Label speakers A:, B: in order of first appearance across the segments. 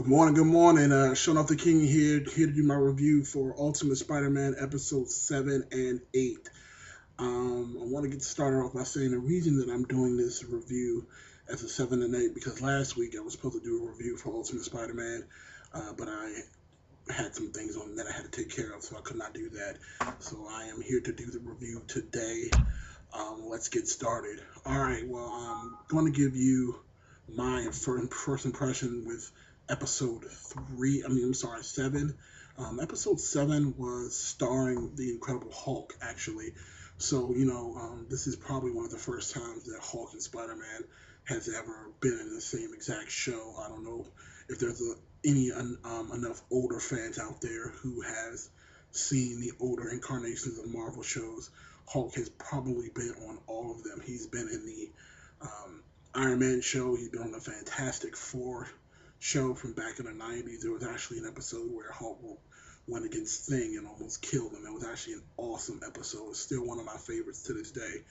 A: Good morning, good morning. Showing off the King here to do my review for Ultimate Spider-Man episodes 7 and 8. I want to get started off by saying the reason that I'm doing this review as a 7 and 8 because last week I was supposed to do a review for Ultimate Spider-Man, but I had some things on that I had to take care of, so I could not do that. So I am here to do the review today. Let's get started. All right, well, I'm going to give you my first impression with episode 7. Episode 7 was starring the Incredible Hulk, actually. So, this is probably one of the first times that Hulk and Spider-Man has ever been in the same exact show. I don't know if there's enough older fans out there who has seen the older incarnations of Marvel shows. Hulk has probably been on all of them. He's been in the Iron Man show. He's been on the Fantastic Four show from back in the 90s. There was actually an episode where Hulk went against Thing and almost killed him. It was actually an awesome episode. It's still one of my favorites to this day.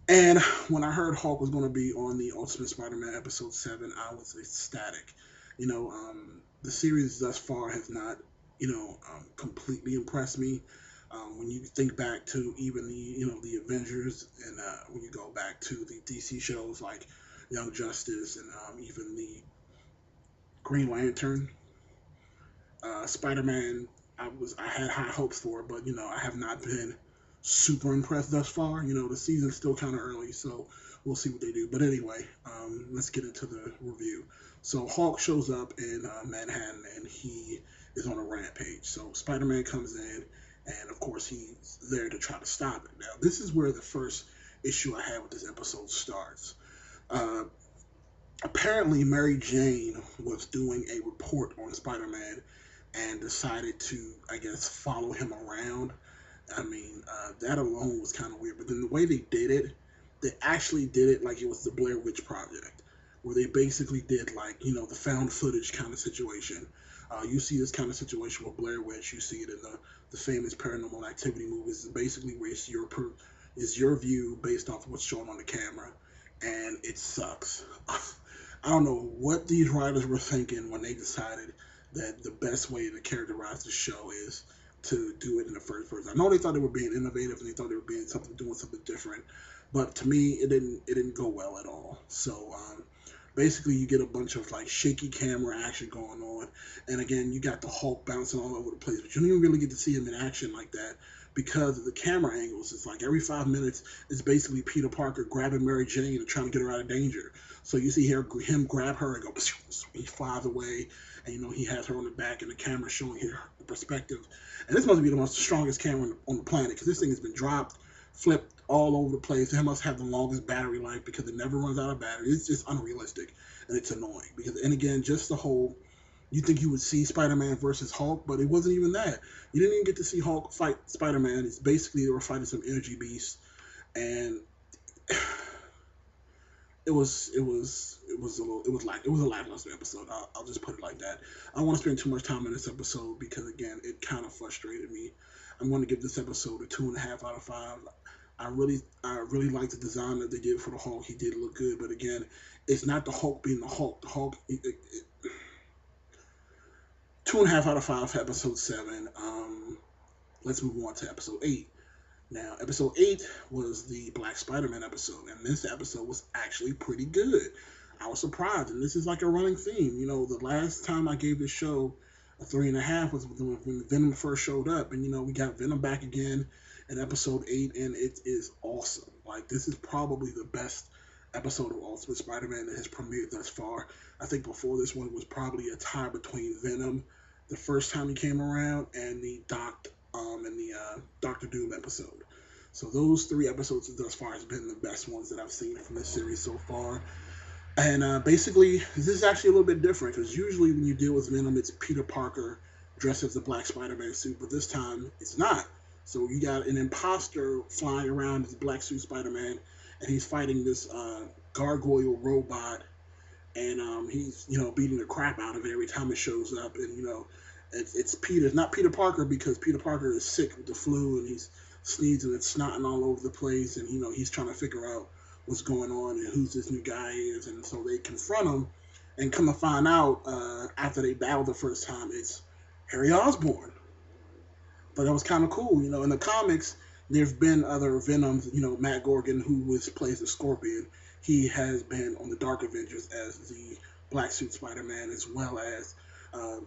A: And when I heard Hulk was going to be on the Ultimate Spider-Man episode 7, I was ecstatic. The series thus far has not, completely impressed me. When you think back to even the Avengers, and when you go back to the DC shows like Young Justice and even the Green Lantern, Spider-Man, I had high hopes for, but I have not been super impressed thus far. The season's still kind of early, so we'll see what they do. But anyway, let's get into the review. So Hulk shows up in Manhattan, and he is on a rampage. So Spider-Man comes in, and of course he's there to try to stop it. Now, this is where the first issue I had with this episode starts. Apparently, Mary Jane was doing a report on Spider-Man and decided to, I guess, follow him around. That alone was kind of weird. But then the way they did it, they actually did it like it was the Blair Witch Project, where they basically did like, the found footage kind of situation. You see this kind of situation with Blair Witch. You see it in the famous Paranormal Activity movies. It's basically where it's your view based off of what's shown on the camera, and it sucks. I don't know what these writers were thinking when they decided that the best way to characterize the show is to do it in the first person. I know they thought they were being innovative and they thought they were doing something different, but to me, it didn't go well at all. So basically, you get a bunch of like shaky camera action going on, and again, you got the Hulk bouncing all over the place, but you don't even really get to see him in action like that because of the camera angles. It's like every 5 minutes, it's basically Peter Parker grabbing Mary Jane and trying to get her out of danger. So you see him grab her and go, he flies away, and he has her on the back, and the camera showing her the perspective. And this must be the most strongest camera on the planet because this thing has been dropped, flipped all over the place. It must have the longest battery life because it never runs out of battery. It's just unrealistic, and it's annoying because, and again, just the whole. You think you would see Spider-Man versus Hulk, but it wasn't even that. You didn't even get to see Hulk fight Spider-Man. It's basically they were fighting some energy beasts, and it was a lackluster episode. I'll just put it like that. I don't want to spend too much time in this episode because again, it kind of frustrated me. I'm going to give this episode a 2.5 out of 5. I really like the design that they did for the Hulk. He did look good, but again, it's not the Hulk being the Hulk. The Hulk. 2.5 out of 5 for episode 7. Let's move on to episode 8. Now, episode 8 was the Black Spider-Man episode, and this episode was actually pretty good. I was surprised, and this is like a running theme. The last time I gave this show a 3.5 was when Venom first showed up, and we got Venom back again in episode 8, and it is awesome. Like, this is probably the best episode of Ultimate Spider-Man that has premiered thus far. I think before this one was probably a tie between Venom, the first time he came around, and the Doctor Doom episode. So those 3 episodes thus far has been the best ones that I've seen from this series so far. And basically, this is actually a little bit different because usually when you deal with Venom, it's Peter Parker dressed as the Black Spider-Man suit, but this time it's not. So you got an imposter flying around as Black Suit Spider-Man, and he's fighting this gargoyle robot, and he's beating the crap out of it every time it shows up. And it's not Peter Parker because Peter Parker is sick with the flu and he's sneezing and snotting all over the place, and he's trying to figure out what's going on and who's this new guy is, and so they confront him, And come to find out, after they battled the first time, it's Harry Osborn. But that was kind of cool. In the comics, there's been other Venoms. Matt Gorgon, plays the Scorpion, he has been on the Dark Avengers as the Black Suit Spider-Man, as well as uh,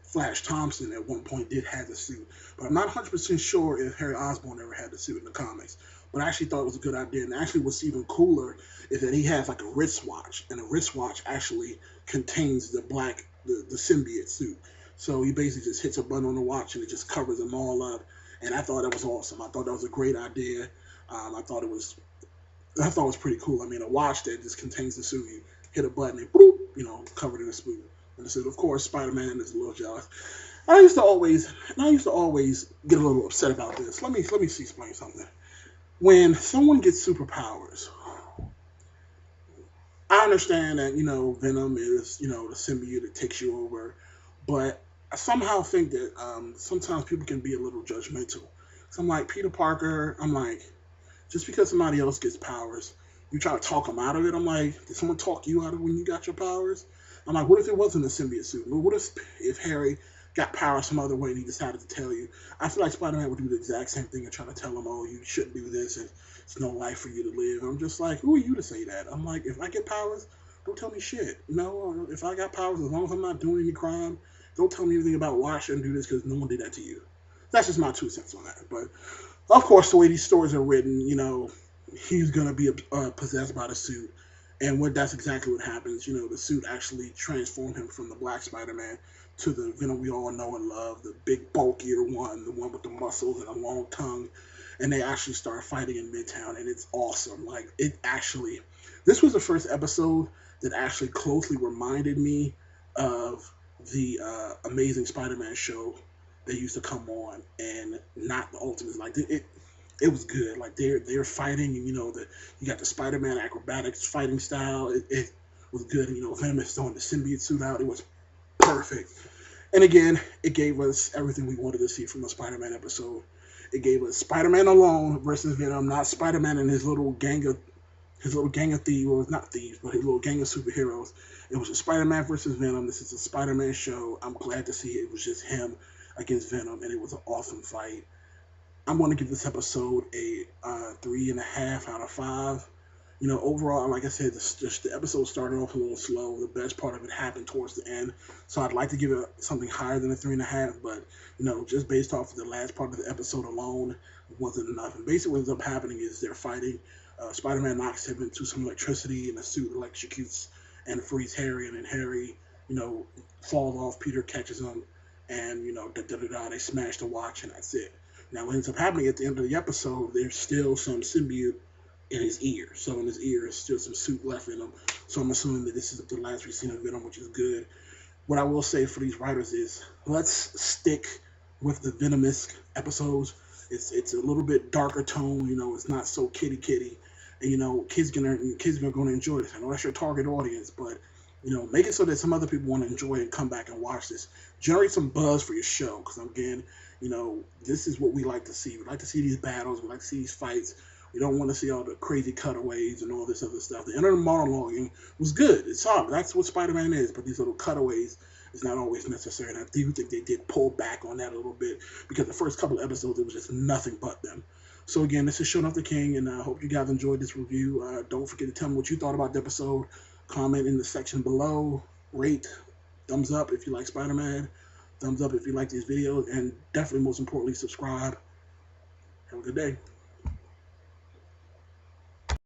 A: Flash Thompson at one point did have the suit. But I'm not 100% sure if Harry Osborn ever had the suit in the comics. But I actually thought it was a good idea. And actually, what's even cooler is that he has like a wristwatch, and the wristwatch actually contains the symbiote suit. So he basically just hits a button on the watch, and it just covers them all up. And I thought that was awesome. I thought that was a great idea. I thought it was pretty cool. I mean, a watch that just contains the suit. You hit a button, and boop, covered in a suit. And I said, of course, Spider-Man is a little jealous. I used to always get a little upset about this. Let me explain something. When someone gets superpowers, I understand that Venom is the symbiote that takes you over, but I somehow think that sometimes people can be a little judgmental. So I'm like Peter Parker. I'm like, just because somebody else gets powers, you try to talk them out of it. I'm like, did someone talk you out of when you got your powers? I'm like, what if it wasn't a symbiote suit? Well, what if Harry got power some other way and he decided to tell you? I feel like Spider-Man would do the exact same thing and try to tell him, oh, you shouldn't do this and it's no life for you to live. I'm just like, who are you to say that? I'm like, if I get powers, don't tell me shit. If I got powers, as long as I'm not doing any crime, don't tell me anything about why I shouldn't do this because no one did that to you. That's just my 2 cents on that. But of course, the way these stories are written, he's gonna be possessed by the suit, and that's exactly what happens. The suit actually transformed him from the Black Spider-Man to the Venom we all know and love, the big bulkier one, the one with the muscles and a long tongue, and they actually start fighting in Midtown, and it's awesome. This was the first episode that actually closely reminded me of the Amazing Spider-Man show that used to come on, and not the Ultimate. It was good. Like they're fighting, and you got the Spider-Man acrobatics fighting style. It was good. Venom is throwing the symbiote suit out. It was perfect. And again, it gave us everything we wanted to see from a Spider-Man episode. It gave us Spider-Man alone versus Venom, not Spider-Man and his little gang of thieves, well, not thieves, but his little gang of superheroes. It was a Spider-Man versus Venom. This is a Spider-Man show. I'm glad to see it was just him against Venom, and it was an awesome fight. I'm going to give this episode a 3.5 out of 5. Overall, like I said, the episode started off a little slow. The best part of it happened towards the end, so I'd like to give it something higher than a 3.5. But just based off of the last part of the episode alone, wasn't enough. And basically, what ends up happening is they're fighting. Spider-Man knocks him into some electricity, and the suit electrocutes and frees Harry, and then Harry, falls off. Peter catches him, and they smash the watch, and that's it. Now, what ends up happening at the end of the episode, there's still some symbiote in his ear. So in his ear is still some suit left in him. So I'm assuming that this is the last we've seen of Venom, which is good. What I will say for these writers is, let's stick with the Venomous episodes. It's a little bit darker tone. It's not so kitty. And kids are gonna enjoy this. I know that's your target audience, but make it so that some other people want to enjoy it and come back and watch this. Generate some buzz for your show, because again, this is what we like to see. We like to see these battles. We like to see these fights. We don't want to see all the crazy cutaways and all this other stuff. The inner monologuing was good. It's solid. That's what Spider-Man is. But these little cutaways is not always necessary. And I do think they did pull back on that a little bit, because the first couple of episodes, it was just nothing but them. So again, this is Showing Off the King, and I hope you guys enjoyed this review. Don't forget to tell me what you thought about the episode. Comment in the section below. Rate. Thumbs up if you like Spider-Man. Thumbs up if you like these videos. And definitely, most importantly, subscribe. Have a good day.